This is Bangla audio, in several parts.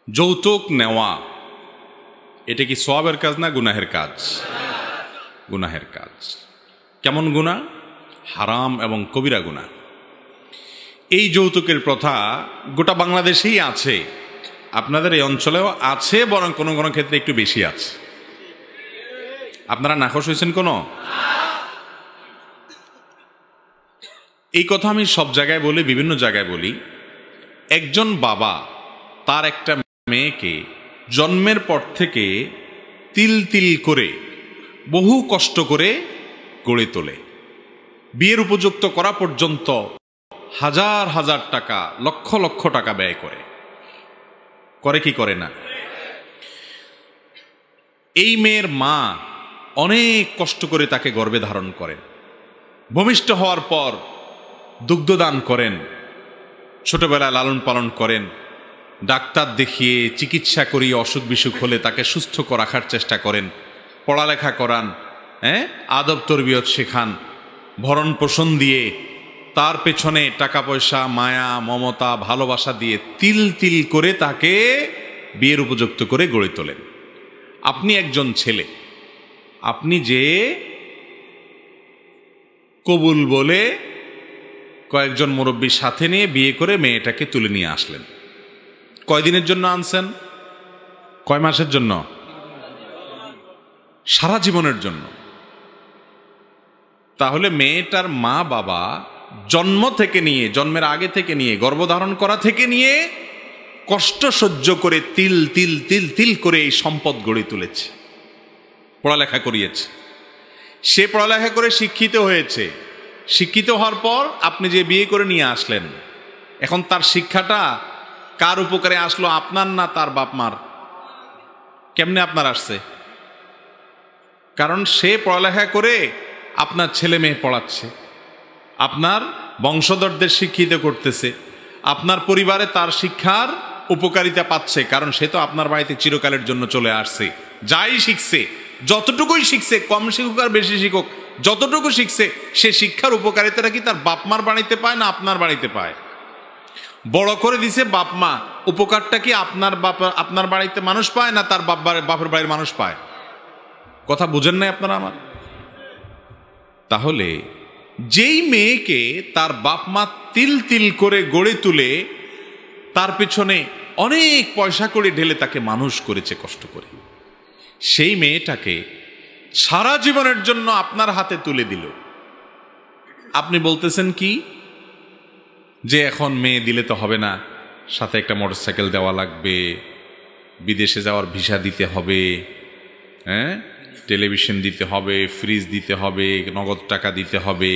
যৌতুক নেওয়া এটা কি সওয়াবের কাজ না গুনাহের কাজ? গুনাহের কাজ। কেমন গুনাহ? হারাম এবং কবিরা গুনাহ। এই যৌতুকের প্রথা গোটা বাংলাদেশেই আছে, আপনাদের এই অঞ্চলেও আছে, বরং কোনো কোনো ক্ষেত্রে একটু বেশি আছে। আপনারা নাখোশ হয়েছেন কোনো? এই কথা আমি সব জায়গায় বলি, বিভিন্ন জায়গায় বলি। একজন বাবা তার একটা মেয়েকে জন্মের পর থেকে তিল তিল করে বহু কষ্ট করে গড়ে তোলে, বিয়ের উপযুক্ত করা পর্যন্ত হাজার হাজার টাকা, লক্ষ লক্ষ টাকা ব্যয় করে। করে কি করে না? এই মেয়ের মা অনেক কষ্ট করে তাকে গর্ভে ধারণ করেন, ভূমিষ্ঠ হওয়ার পর দুগ্ধদান করেন, ছোটবেলায় লালন পালন করেন, ডাক্তার দেখিয়ে চিকিৎসা করিয়ে অসুখ বিসুখ হলে তাকে সুস্থ রাখার চেষ্টা করেন, পড়ালেখা করান, আদব তরবিয়ত শেখান, ভরণ পোষণ দিয়ে তার পেছনে টাকা পয়সা, মায়া, মমতা, ভালোবাসা দিয়ে তিল তিল করে তাকে বিয়ের উপযুক্ত করে গড়ে তোলেন। আপনি একজন ছেলে, আপনি যে কবুল বলে কয়েকজন মুরব্বীর সাথে নিয়ে বিয়ে করে মেয়েটাকে তুলে নিয়ে আসলেন। কয়দিনের জন্য আনছেন? কয় মাসের জন্য? সারা জীবনের জন্য। তাহলে মেয়েটার মা বাবা জন্ম থেকে নিয়ে, জন্মের আগে থেকে নিয়ে, গর্ভধারণ করা থেকে নিয়ে কষ্ট সহ্য করে তিল তিল তিল তিল করে এই সম্পদ গড়ে তুলেছে, পড়ালেখা করিয়েছে। সে পড়ালেখা করে শিক্ষিত হয়েছে। শিক্ষিত হওয়ার পর আপনি যে বিয়ে করে নিয়ে আসলেন, এখন তার শিক্ষাটা কার উপকারে আসলো? আপনার না তার বাপ মার? কেমনে আপনার আসছে? কারণ সে পড়ালেখা করে আপনার ছেলে মেয়ে পড়াচ্ছে, আপনার বংশধরদের শিক্ষিত করতেছে, আপনার পরিবারে তার শিক্ষার উপকারিতা পাচ্ছে, কারণ সে তো আপনার বাড়িতে চিরকালের জন্য চলে আসছে। যাই শিখছে, যতটুকুই শিখছে, কম শিখুক আর বেশি শিখুক, যতটুকু শিখছে, সে শিক্ষার উপকারিতাটা কি তার বাপ মার বাড়িতে পায় না আপনার বাড়িতে পায়? বড় করে দিছে বাপ মা, উপকারটা কি আপনার বাড়িতে মানুষ পায় না তার বাপের বাড়ির মানুষ পায়? কথা বুঝেন নাই আপনারা আমার? তাহলে যেই মেয়েকে তার বাপ মা তিল তিল করে গড়ে তুলে তার পেছনে অনেক পয়সা করে ঢেলে তাকে মানুষ করেছে কষ্ট করে, সেই মেয়েটাকে সারা জীবনের জন্য আপনার হাতে তুলে দিল। আপনি বলতেছেন কি যে এখন মেয়ে দিলে তো হবে না, সাথে একটা মোটরসাইকেল দেওয়া লাগবে, বিদেশে যাওয়ার ভিসা দিতে হবে, টেলিভিশন দিতে হবে, ফ্রিজ দিতে হবে, নগদ টাকা দিতে হবে,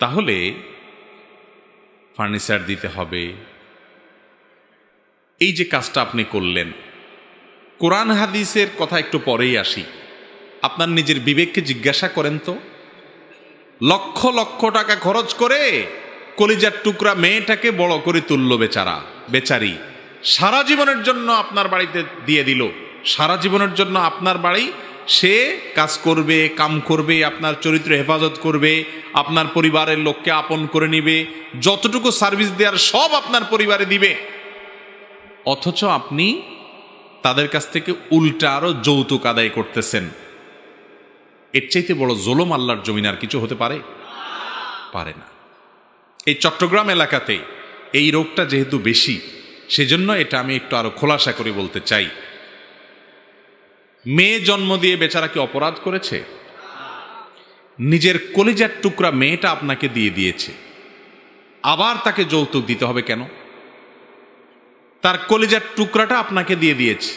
তাহলে ফার্নিচার দিতে হবে। এই যে কাজটা আপনি করলেন, কোরআন হাদিসের কথা একটু পরেই আসি। আপনার নিজের বিবেককে জিজ্ঞাসা করেন তো, লক্ষ লক্ষ টাকা খরচ করে কলিজার টুকরা মেয়েটাকে বড় করে তুলল বেচারি, সারা জীবনের জন্য আপনার বাড়িতে দিয়ে দিল, সারা জীবনের জন্য আপনার বাড়ি সে কাজ করবে, কাম করবে, আপনার চরিত্র হেফাজত করবে, আপনার পরিবারের লোককে আপন করে নিবে, যতটুকু সার্ভিস দেওয়ার সব আপনার পরিবারে দিবে। অথচ আপনি তাদের কাছ থেকে উল্টা আরো যৌতুক আদায় করতেছেন। এর চাইতে বড় জুলুম আল্লাহর জমিন আর কিছু হতে পারে? পারে না। এই চট্টগ্রাম এলাকাতে এই রোগটা যেহেতু বেশি, সেজন্য এটা আমি একটু আরো খোলাসা করে বলতে চাই। মেয়ে জন্ম দিয়ে বেচারা কি অপরাধ করেছে? নিজের কলিজার টুকরা মেয়েটা আপনাকে দিয়ে দিয়েছে, আবার তাকে যৌতুক দিতে হবে কেন? তার কলিজার টুকরাটা আপনাকে দিয়ে দিয়েছে।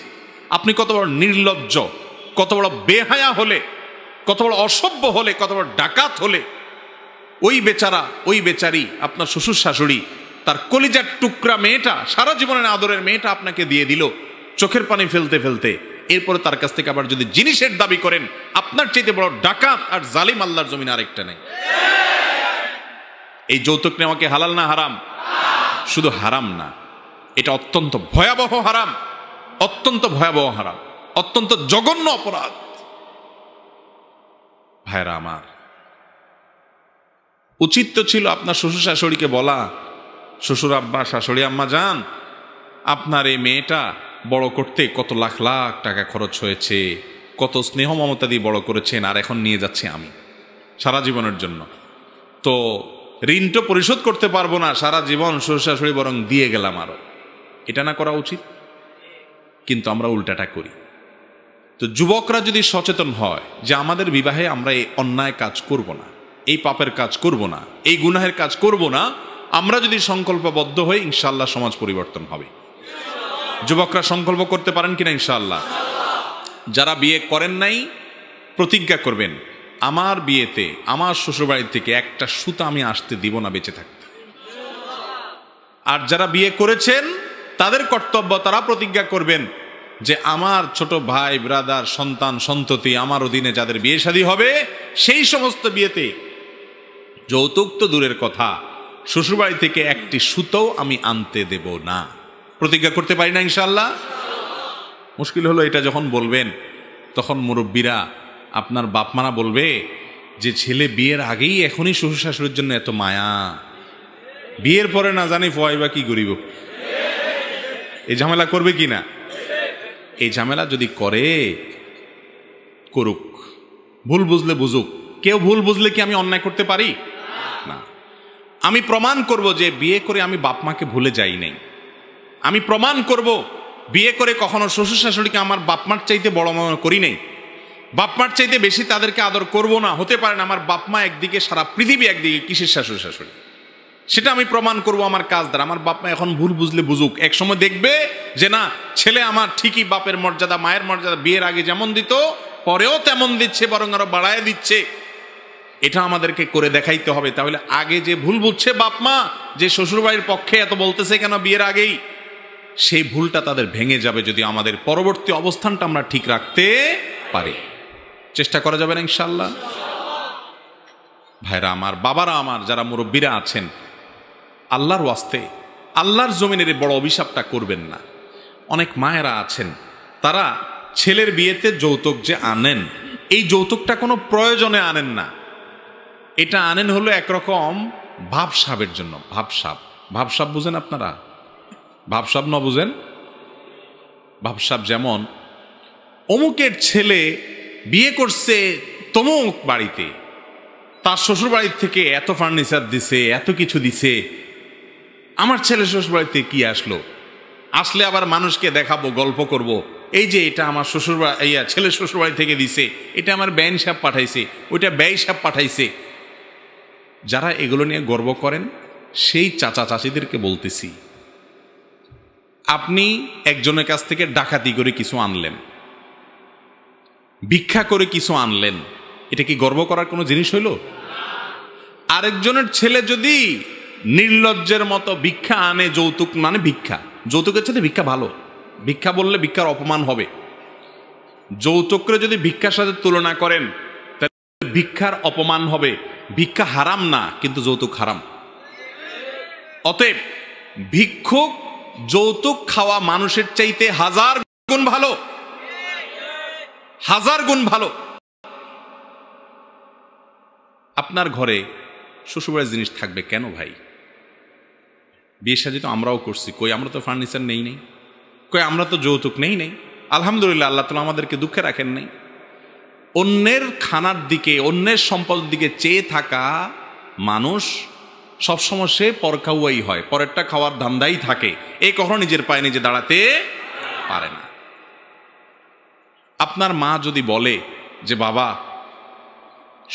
আপনি কত বড় নির্লজ্জ, কত বড় বেহায়া হলে, কত বড় অসভ্য হলে, কত বড় ডাকাত হলে ওই বেচারা, ওই বেচারি, আপনার শ্বশুর শাশুড়ি তার কলিজার টুকরা মেয়েটা, সারা জীবনের আদরের মেয়েটা আপনাকে দিয়ে দিল চোখের পানি ফেলতে ফেলতে। এরপরে তার কাছ থেকে আবার যদি জিনিসের দাবি করেন, আপনার চাইতে বড় ডাকাত আর জালিম আল্লাহর জমিন আরেকটা নেই। এই যৌতুক নেওয়া কি হালাল না হারাম? শুধু হারাম না, এটা অত্যন্ত ভয়াবহ হারাম, অত্যন্ত ভয়াবহ হারাম, অত্যন্ত জঘন্য অপরাধ। ভাইরা আমার, উচিত তো ছিল আপনার শ্বশুর শাশুড়িকে বলা, শ্বশুর আব্বা, শাশুড়ি আম্মা যান, আপনার এই মেয়েটা বড় করতে কত লাখ লাখ টাকা খরচ হয়েছে, কত স্নেহ মমতা দিয়ে বড় করেছেন, আর এখন নিয়ে যাচ্ছি আমি সারা জীবনের জন্য। তো ঋণ তো পরিশোধ করতে পারবো না, সারা জীবন শ্বশুর শাশুড়ি বরং দিয়ে গেলাম আরো। এটা না করা উচিত, কিন্তু আমরা উল্টাটা করি। তো যুবকরা যদি সচেতন হয় যে আমাদের বিবাহে আমরা এই অন্যায় কাজ করব না, এই পাপের কাজ করব না, এই গুনাহের কাজ করব না, আমরা যদি সংকল্পবদ্ধ হই, ইনশাআল্লাহ সমাজ পরিবর্তন হবে। যুবকরা সংকল্প করতে পারেন কিনা? ইনশাআল্লাহ। যারা বিয়ে করেন নাই প্রতিজ্ঞা করবেন, আমার বিয়েতে আমার শ্বশুরবাড়ি থেকে একটা সুতা আমি আসতে দিব না বেঁচে থাকতে। আর যারা বিয়ে করেছেন তাদের কর্তব্য, তারা প্রতিজ্ঞা করবেন যে আমার ছোট ভাই ব্রাদার সন্তান সন্ততি আমার অধীনে যাদের বিয়ে শাদী হবে, সেই সমস্ত বিয়েতে যৌতুক তো দূরের কথা, শ্বশুরবাড়ি থেকে একটি সুতাও আমি আনতে দেব না। প্রতিজ্ঞা করতে পারি না ইনশাআল্লাহ? মুশকিল হলো এটা যখন বলবেন তখন মুরব্বীরা, আপনার বাপ মারা বলবে যে ছেলে বিয়ের আগেই এখনই শ্বশুর শাশুড়ির জন্য এত মায়া, বিয়ের পরে না জানি ফয়বা কি করিব। এই ঝামেলা করবে কি না? এই ঝামেলা যদি করে, করুক, ভুল বুঝলে বুঝুক। কেউ ভুল বুঝলে কি আমি অন্যায় করতে পারি? না। আমি প্রমাণ করব যে বিয়ে করে আমি বাপ মাকে ভুলে যাই নাই। আমি প্রমাণ করব বিয়ে করে কখনো শ্বশুর শাশুড়িকে আমার বাপ মার চাইতে বড় মনে করি নাই, বাপ মার চাইতে বেশি তাদেরকে আদর করব না। হতে পারে না আমার বাপ মা একদিকে, সারা পৃথিবী একদিকে, কিসের শ্বশুর শাশুড়ি, সেটা আমি প্রমাণ করব আমার কাজ দ্বারা। আমার বাপ মা এখন ভুল বুঝলে বুঝুক, এক সময় দেখবে যে না, ছেলে আমার ঠিকই বাপের মর্যাদা মায়ের মর্যাদা বিয়ের আগে যেমন দিত পরেও তেমন দিচ্ছে, বরং আরো বাড়ায় দিচ্ছে। এটা আমাদেরকে করে দেখাইতে হবে। তাহলে আগে যে ভুল বুঝছে বাপ মা, যে শ্বশুরবাড়ির পক্ষে এত বলতেছে কেন বিয়ের আগেই, সেই ভুলটা তাদের ভেঙে যাবে যদি আমাদের পরবর্তী অবস্থানটা আমরা ঠিক রাখতে পারি। চেষ্টা করা যাবে না ইনশাআল্লাহ? ভাইরা আমার, বাবারা আমার, যারা মুরব্বীরা আছেন, আল্লাহর ওয়াস্তে আল্লাহর জমিনের বড় অভিশাপটা করবেন না। অনেক মায়েরা আছেন, তারা ছেলের বিয়েতে যৌতুক যে আনেন, এই যৌতুকটা কোনো প্রয়োজনে আনেন না, এটা আনেন হলো একরকম ভাবসাবের জন্য। ভাবসাব বুঝেন আপনারা? ভাবসাব ন বুঝেন? ভাবসাব যেমন অমুকের ছেলে বিয়ে করছে তমুক বাড়িতে, তার শ্বশুর বাড়ির থেকে এত ফার্নিচার দিছে, এত কিছু দিছে, আমার ছেলে শ্বশুর বাড়িতে কি আসলো, আসলে আবার মানুষকে দেখাবো, গল্প করব, এই যে এটা আমার শ্বশুর ছেলে শ্বশুর বাড়ি থেকে দিছে, এটা আমার বেআইন সাহেব পাঠাইছে, ওইটা ব্যয় সাহেব পাঠাইছে। যারা এগুলো নিয়ে গর্ব করেন সেই চাচা চাচিদেরকে বলতেছি, আপনি একজনের কাছ থেকে ডাকাতি করে কিছু আনলেন, ভিক্ষা করে কিছু আনলেন, এটা কি গর্ব করার কোনো জিনিস হইল? আরেকজনের ছেলে যদি নির্লজ্জের মতো ভিক্ষা আনে, যৌতুক মানে ভিক্ষা, যৌতুকের সাথে ভিক্ষা ভালো, ভিক্ষা বললে ভিক্ষার অপমান হবে। যৌতুকরে যদি ভিক্ষার সাথে তুলনা করেন তাহলে ভিক্ষার অপমান হবে। ভিক্ষা হারাম না, কিন্তু যৌতুক হারাম। অতএব ভিক্ষুক যৌতুক খাওয়া মানুষের চাইতে 1000 গুণ ভালো, 1000 গুণ ভালো। আপনার ঘরে শ্বশুরবাড়ির জিনিস থাকবে কেন ভাই? বিয়ে শাদী তো আমরাও করছি, কই আমরা তো ফার্নিচার নেই নেই, কই আমরা তো যৌতুক নেই নেই। আলহামদুলিল্লাহ, আল্লাহ তাআলা আমাদেরকে দুঃখে রাখেন নাই। অন্যের খানার দিকে, অন্যের সম্পদের দিকে চেয়ে থাকা মানুষ সবসময় সে পরখাওয়াই হয়, পরেরটা খাওয়ার ধান্দাই থাকে, এই কখনো নিজের পায়ে নিজে দাঁড়াতে পারে না। আপনার মা যদি বলে যে বাবা,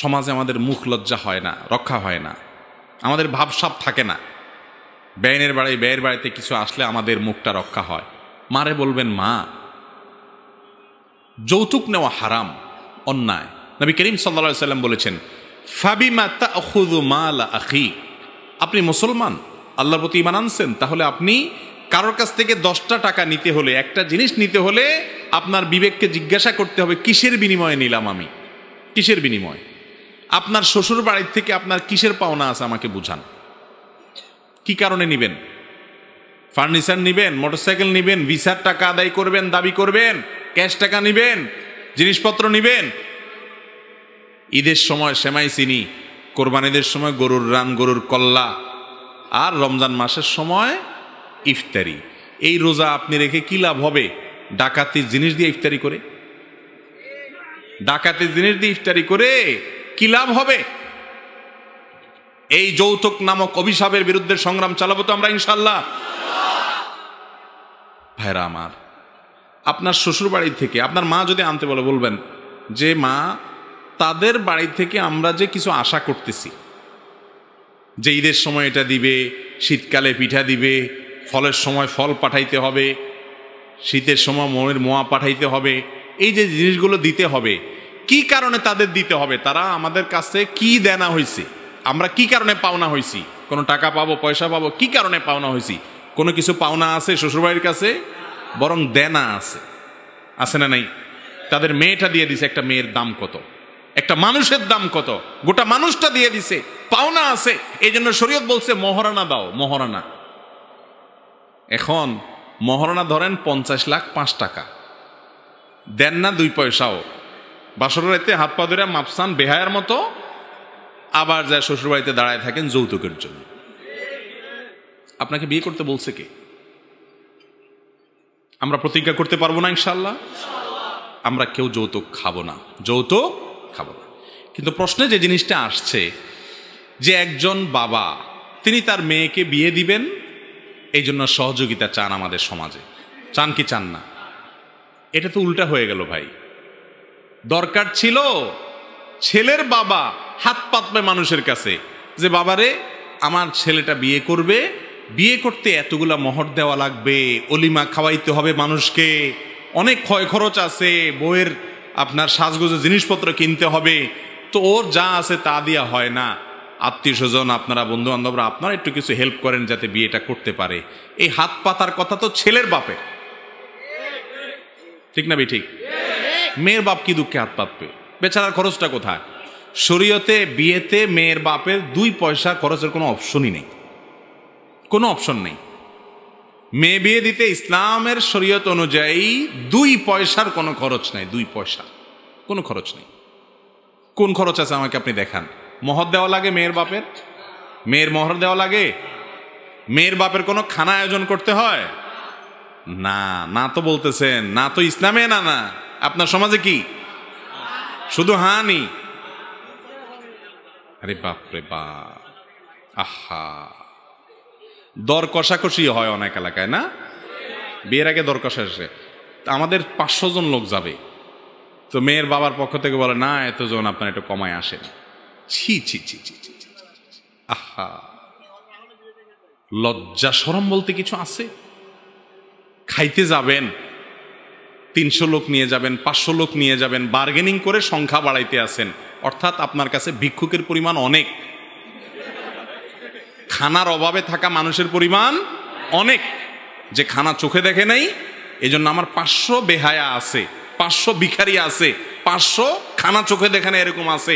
সমাজে আমাদের মুখ লজ্জা হয় না, রক্ষা হয় না, আমাদের ভাবসাব থাকে না, ব্যয়ের বাড়িতে কিছু আসলে আমাদের মুখটা রক্ষা হয়, মারে বলবেন মা, যৌতুক নেওয়া হারাম, অন্যায়। নবী করিম সাল্লাল্লাহু আলাইহি ওয়াসাল্লাম বলেছেন, ফাবিমা তাখুযু মাল আখি, আপনি মুসলমান, আল্লাহর প্রতি ঈমান আনছেন, তাহলে আপনি কারোর কাছ থেকে 10টা টাকা নিতে হলে, একটা জিনিস নিতে হলে আপনার বিবেককে জিজ্ঞাসা করতে হবে কিসের বিনিময়ে নিলাম আমি, কিসের বিনিময়ে। আপনার শ্বশুর বাড়ির থেকে আপনার কিসের পাওনা আছে আমাকে বুঝান, কি কারণে নিবেন? ফার্নিচার নিবেন, মোটরসাইকেল নিবেন, ভিসার টাকা আদায় করবেন, দাবি করবেন, ক্যাশ টাকা নিবেন, জিনিসপত্র নিবেন, ঈদের সময় সেমাই চিনি, কোরবানিদের সময় গরুর রান, গরুর কল্লা, আর রমজান মাসের সময় ইফতারি, এই রোজা আপনি রেখে কি লাভ হবে? ডাকাতির জিনিস দিয়ে ইফতারি করে, ডাকাতির জিনিস দিয়ে ইফতারি করে কি লাভ হবে? এই যৌতুক নামক অভিশাপের বিরুদ্ধে সংগ্রাম চালাবো তো আমরা ইনশাল্লাহ। ভাইরা আমার, আপনার শ্বশুর বাড়ি থেকে আপনার মা যদি আনতে বলে, বলবেন যে মা, তাদের বাড়ি থেকে আমরা যে কিছু আশা করতেছি, যে ঈদের সময় এটা দিবে, শীতকালে পিঠা দিবে, ফলের সময় ফল পাঠাইতে হবে, শীতের সময় মনের মোয়া পাঠাইতে হবে, এই যে জিনিসগুলো দিতে হবে, কি কারণে তাদের দিতে হবে? তারা আমাদের কাছে কি দেনা হয়েছে, আমরা কি কারণে পাওনা হয়েছি? কোনো টাকা পাবো, পয়সা পাবো, কি কারণে পাওনা হয়েছি? কোনো কিছু পাওনা আছে শ্বশুরবাড়ির কাছে? বরং দেনা আছে, আছে না নাই? তাদের মেয়েটা দিয়ে দিছে, একটা মেয়ের দাম কত, একটা মানুষের দাম কত, গোটা মানুষটা দিয়ে দিছে, পাওনা আছে। এই জন্য শরীয়ত বলছে মহারণা দাও, মহারণা। এখন মহারণা ধরেন 50 লাখ 5 টাকা দেন না 2 পয়সাও, বাসর রাতে হাত পা ধরে মাপসান বেহায়ার মতো, আবার যায় শ্বশুরবাড়িতে দাঁড়ায় থাকেন যৌতুকের জন্য। আপনাকে বিয়ে করতে বলছে কে? আমরা প্রতিজ্ঞা করতে পারবো না ইনশাল্লাহ, আমরা কেউ যৌতুক খাবো না, যৌতুক খাবো না। কিন্তু প্রশ্নে যে জিনিসটা আসছে, যে একজন বাবা তিনি তার মেয়েকে বিয়ে দিবেন, এই জন্য সহযোগিতা চান আমাদের সমাজে, চান কি চান না? এটা তো উল্টা হয়ে গেল ভাই। দরকার ছিল ছেলের বাবা হাত পাতবে মানুষের কাছে, যে বাবারে আমার ছেলেটা বিয়ে করবে, বিয়ে করতে এতগুলা মোহর দেওয়া লাগবে, অলিমা খাওয়াইতে হবে মানুষকে, অনেক ক্ষয় খরচ আছে, বইয়ের আপনার সাজগোজের জিনিসপত্র কিনতে হবে, তো ওর যা আছে তা দিয়া হয় না। আত্মীয় স্বজন আপনারা, বন্ধু বান্ধবরা আপনারা একটু কিছু হেল্প করেন যাতে বিয়েটা করতে পারে। এই হাত পাতার কথা তো ছেলের বাপের, ঠিক না ঠিক? মেয়ের বাপ কি দুঃখে হাত পাতবে? বেচারার খরচটা কোথায়? শরীয়তে বিয়েতে মেয়ের বাপের 2 পয়সা খরচের কোনো অপশনই নেই, কোনো অপশন নেই। মেয়ে বিয়ে দিতে ইসলামের শরীয়ত অনুযায়ী 2 পয়সার কোনো খরচ নাই, 2 পয়সা কোনো খরচ নেই। কোন খরচ আছে আমাকে আপনি দেখান। মোহর দেওয়া লাগে মেয়ের বাপের? মেয়ের মোহর দেওয়া লাগে? মেয়ের বাপের কোনো খানা আয়োজন করতে হয়? না, না তো বলতেছেন, না তো ইসলামে, না না আপনার সমাজে কি শুধু হানি? আরে বাপরে বাপ, আহা, দর কষাকষি হয় অনেক এলাকায় না? বিয়ের আগে দর কষাকষি। আমাদের 500 জন লোক যাবে, তো মেয়ের বাবার পক্ষ থেকে বলে না এতজন আপনার একটু কমায় আসেন। ছি ছি ছি ছি ছি, আহা, লজ্জা শরম বলতে কিছু আছে? খাইতে যাবেন, 300 লোক নিয়ে যাবেন, 500 লোক নিয়ে যাবেন, বার্গেনিং করে সংখ্যা বাড়াইতে আছেন, অর্থাৎ আপনার কাছে ভিক্ষুকের পরিমাণ অনেক, খানার অভাবে থাকা মানুষের পরিমাণ অনেক, যে খানা চোখে দেখে নাই। এই জন্য আমার 500 বেহায়া আছে, 500 ভিখারি আছে, 500 খানা চোখে দেখে না এরকম আছে।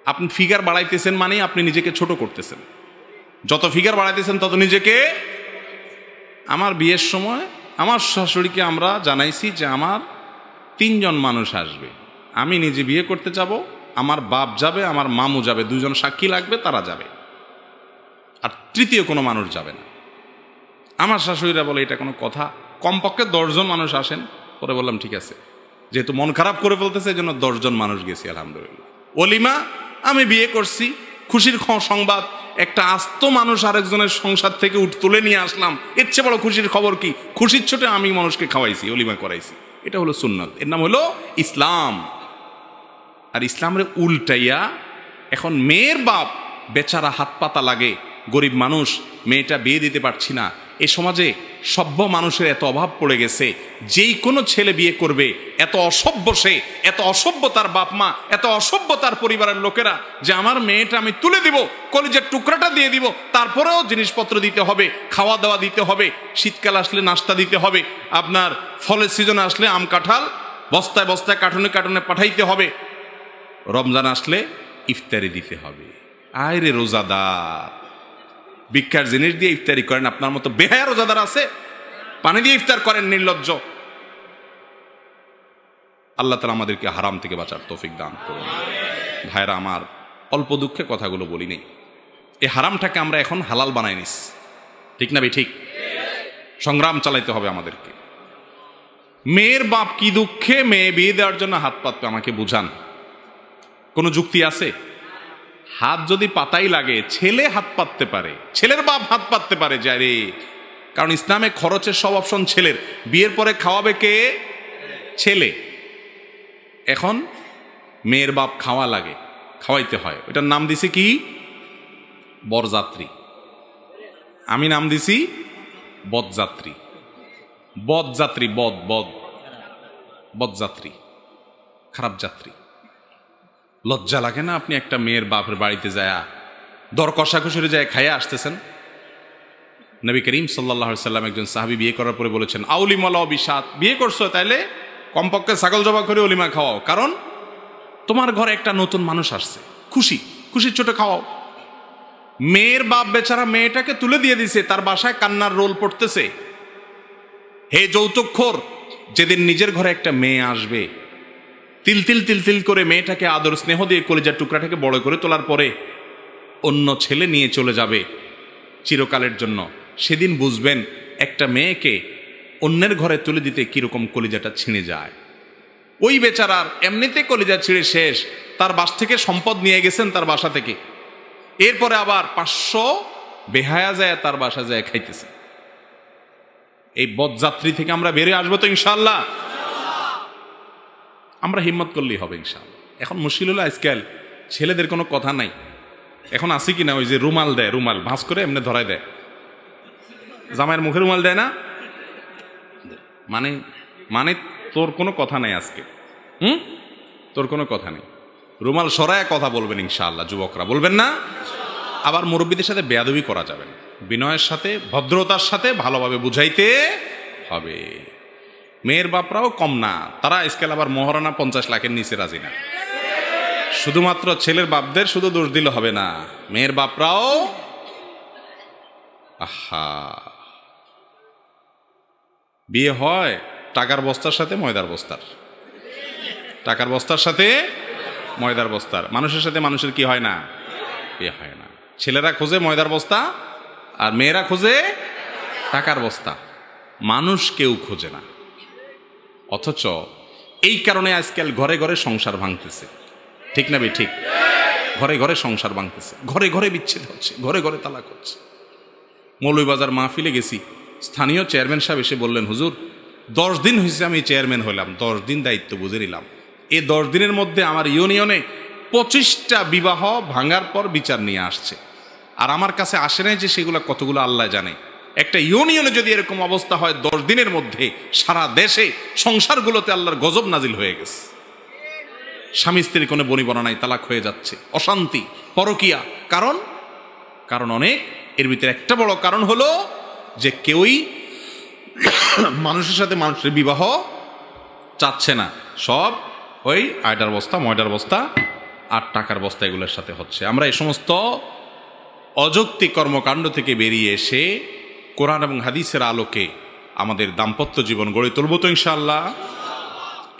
আপনি ফিগার বাড়াইতেছেন মানে আপনি নিজেকে ছোট করতেছেন। যত ফিগার বাড়াইতেছেন তত নিজেকে। আমার বিয়ের সময় আমার শাশুড়িকে আমরা জানাইছি যে আমার 3 জন মানুষ আসবে, আমি নিজে বিয়ে করতে যাব, আমার বাপ যাবে, আমার মামু যাবে, 2 জন সাক্ষী লাগবে, তারা যাবে, আর তৃতীয় কোনো মানুষ যাবে না। আমার শাশুড়িরা বলে এটা কোনো কথা, কমপক্ষে 10 জন মানুষ আসেন। পরে বললাম ঠিক আছে, যেহেতু মন খারাপ করে ফেলতেছে এই জন্য 10 জন মানুষ গেছি আলহামদুলিল্লাহ। অলিমা, আমি বিয়ে করছি, খুশির সংবাদ, একটা আস্ত মানুষ আরেকজনের সংসার থেকে তুলে নিয়ে আসলাম, এর চেয়ে বড় খুশির খবর কি? খুশির ছোটে আমি মানুষকে খাওয়াইছি, অলিমা করাইছি, এটা হলো সুন্নত, এর নাম হলো ইসলাম। আর ইসলামের উল্টাইয়া এখন মেয়ের বাপ বেচারা হাত পাতা লাগে, গরিব মানুষ, মেয়েটা বিয়ে দিতে পারছি না। এই সমাজে সভ্য মানুষের এত অভাব পড়ে গেছে, যেই কোনো ছেলে বিয়ে করবে এত অসভ্য, সে এত অসভ্য তার বাপ মা, এত অসভ্য তার পরিবারের লোকেরা, যে আমার মেয়েটা আমি তুলে দিব, কলিজার টুকরাটা দিয়ে দিব, তারপরেও জিনিসপত্র দিতে হবে, খাওয়া দাওয়া দিতে হবে, শীতকাল আসলে নাস্তা দিতে হবে, আপনার ফলের সিজন আসলে আম কাঁঠাল বস্তায় বস্তায় কার্টুনে কার্টুনে পাঠাইতে হবে, রমজান আসলে ইফতারি দিতে হবে। আয় রে রোজাদার, ভিক্ষার জিনিস দিয়ে ইফতারি করেন, আপনার মতো বেহায়া রোজাদার আছে? পানি দিয়ে ইফতার করেন, নির্লজ্জ। আল্লাহ তাআলা আমাদেরকে হারাম থেকে বাঁচার তৌফিক দান করুন। ভাইরা আমার, অল্প দুঃখে কথাগুলো বলি নেই, এই হারামটাকে আমরা এখন হালাল বানাই নিস, ঠিক না ভাই? ঠিক। সংগ্রাম চালাইতে হবে আমাদেরকে। মেয়ের বাপ কি দুঃখে মেয়ে বিয়ে দেওয়ার জন্য হাত পাতবে, আমাকে বুঝান। কোনো যুক্তি আছে? হাত যদি পাতাই লাগে, ছেলে হাত পাততে পারে, ছেলের বাপ হাত পাততে পারে যায় রে, কারণ ইসলামে খরচের সব অপশন ছেলের। বিয়ের পরে খাওয়াবে কে? ছেলে। এখন মেয়ের বাপ খাওয়া লাগে, খাওয়াইতে হয়, ওটার নাম দিছি কি? বরযাত্রী। আমি নাম দিছি বদযাত্রী। বদযাত্রী, বদ বদ বদযাত্রী, খারাপ যাত্রী। লজ্জা লাগে না? আপনি একটা মেয়ের বাপের বাড়িতে যায় দর কষাকষিরে যায় খাইয়া আসতেছেন। নবী করিম সাল্লাল্লাহু আলাইহি সাল্লাম একজন সাহাবী বিয়ে করার পরে বলেছেন, আউলিমালা বিশাত, বিয়ে করছো তাইলে কমপক্ষে ছাগল জবা করে অলিমা খাওয়াও, কারণ তোমার ঘরে একটা নতুন মানুষ আসছে, খুশি খুশি ছোট খাওয়াও। মেয়ের বাপ বেচারা মেয়েটাকে তুলে দিয়ে দিছে, তার বাসায় কান্নার রোল পড়তেছে। হে যৌতুকখোর, যেদিন নিজের ঘরে একটা মেয়ে আসবে, তিল তিল তিল তিল করে মেয়েটাকে আদর স্নেহ দিয়ে কলিজার টুকরাটাকে বড় করে তোলার পরে অন্য ছেলে নিয়ে চলে যাবে চিরকালের জন্য, সেদিন বুঝবেন একটা মেয়েকে অন্যের ঘরে তুলে দিতে কিরকম কলিজাটা ছিঁড়ে যায়। ওই বেচারার এমনিতে কলিজা ছিঁড়ে শেষ, তার বাস থেকে সম্পদ নিয়ে গেছেন তার বাসা থেকে, এরপরে আবার 500 বেহায়া যায় তার বাসা যায় খাইতেছে। এই বদযাত্রী থেকে আমরা বেরিয়ে আসবো তো ইনশাআল্লাহ? আমরা হিম্মত করলেই হবে ইনশাআল্লাহ। এখন মুশকিল হলো আজকাল ছেলেদের কোনো কথা নাই। এখন আসি কিনা ওই যে রুমাল দেয়, রুমাল ভাঁজ করে এমনি ধরায় দেয়, জামাইয়ের মুখে রুমাল দেয় না, মানে মানে তোর কোনো কথা নাই আজকে, তোর কোনো কথা নেই। রুমাল সরায় কথা বলবেন ইনশাআল্লাহ, যুবকরা বলবেন না। আবার মুরব্বীদের সাথে বেয়াদবি করা যাবে না, বিনয়ের সাথে ভদ্রতার সাথে ভালোভাবে বুঝাইতে হবে। মেয়ের বাপরাও কম না, তারা আজকাল আবার মহারণা 50 লাখের নিচে রাজি না। শুধুমাত্র ছেলের বাপদের শুধু দোষ দিলে হবে না, মেয়ের বাপরাও। আহা, বিয়ে হয় টাকার বস্তার সাথে ময়দার বস্তার, টাকার বস্তার সাথে ময়দার বস্তার। মানুষের সাথে মানুষের কি হয় না? বিয়ে হয় না। ছেলেরা খোঁজে ময়দার বস্তা আর মেয়েরা খোঁজে টাকার বস্তা, মানুষ কেউ খোঁজে না। অথচ এই কারণে আজকাল ঘরে ঘরে সংসার ভাঙতেছে, ঠিক না বে ঠিক? ঘরে ঘরে সংসার ভাঙতেছে, ঘরে ঘরে বিচ্ছেদ হচ্ছে, ঘরে ঘরে তালাক হচ্ছে। মৌলভীবাজার মাহফিলে গেছি, স্থানীয় চেয়ারম্যান সাহেব এসে বললেন, হুজুর 10 দিন হয়েছে আমি চেয়ারম্যান হইলাম, 10 দিন দায়িত্ব বুঝে নিলাম। এই 10 দিনের মধ্যে আমার ইউনিয়নে 25টা বিবাহ ভাঙার পর বিচার নিয়ে আসছে, আর আমার কাছে আসে নাই যে সেগুলো কতগুলো আল্লাহ জানে। একটা ইউনিয়নে যদি এরকম অবস্থা হয় 10 দিনের মধ্যে, সারা দেশে সংসারগুলোতে আল্লাহর গজব নাজিল হয়ে গেছে। স্বামী স্ত্রীর কোনো বনিবনা নাই, তালাক হয়ে যাচ্ছে, অশান্তি, পরকিয়া। কারণ অনেক, এর ভিতরে একটা বড় কারণ হলো যে কেউই মানুষের সাথে মানুষের বিবাহ চাচ্ছে না, সব ওই আয়টার বস্তা, ময়দার বস্তা আর টাকার বস্তা এগুলোর সাথে হচ্ছে। আমরা এই সমস্ত অযৌক্তিক কর্মকাণ্ড থেকে বেরিয়ে এসে কোরআন এবং হাদিসের আলোকে আমাদের দাম্পত্য জীবন গড়ে তুলব তো ইনশাআল্লাহ।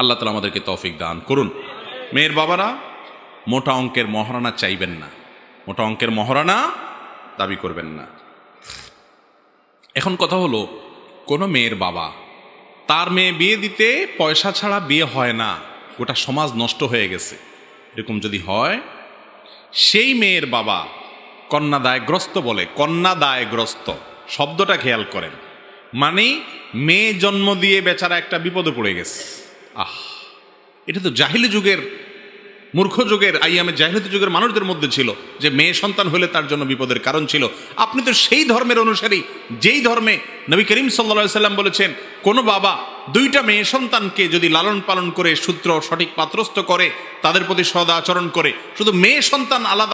আল্লাহ তাআলা আমাদেরকে তৌফিক দান করুন। মেয়ের বাবারা মোটা অঙ্কের মহারণা চাইবেন না, মোটা অঙ্কের মহারণা দাবি করবেন না। এখন কথা হলো, কোনো মেয়ের বাবা তার মেয়ে বিয়ে দিতে পয়সা ছাড়া বিয়ে হয় না, গোটা সমাজ নষ্ট হয়ে গেছে, এরকম যদি হয়, সেই মেয়ের বাবা কন্যাদায়গ্রস্ত বলে। কন্যাদায়গ্রস্ত শব্দটা খেয়াল করেন, মানে মেয়ে জন্ম দিয়ে বেচারা একটা বিপদে পড়ে গেছে। এটা তো জাহিলি যুগের, মূর্খ যুগের, আইয়ামে জাহিলিয়াত যুগের মানুষদের মধ্যে ছিল যে মেয়ে সন্তান হলে তার জন্য বিপদের কারণ ছিল। আপনি তো সেই ধর্মের অনুসারী যেই ধর্মে নবী করিম সাল্লাল্লাহু আলাইহি সাল্লাম বলেছেন, কোনো বাবা 2টা মেয়ে সন্তানকে যদি লালন পালন করে, সূত্র সঠিক পাত্রস্থ করে, তাদের প্রতি সদাচরণ করে, শুধু মেয়ে সন্তান আলাদা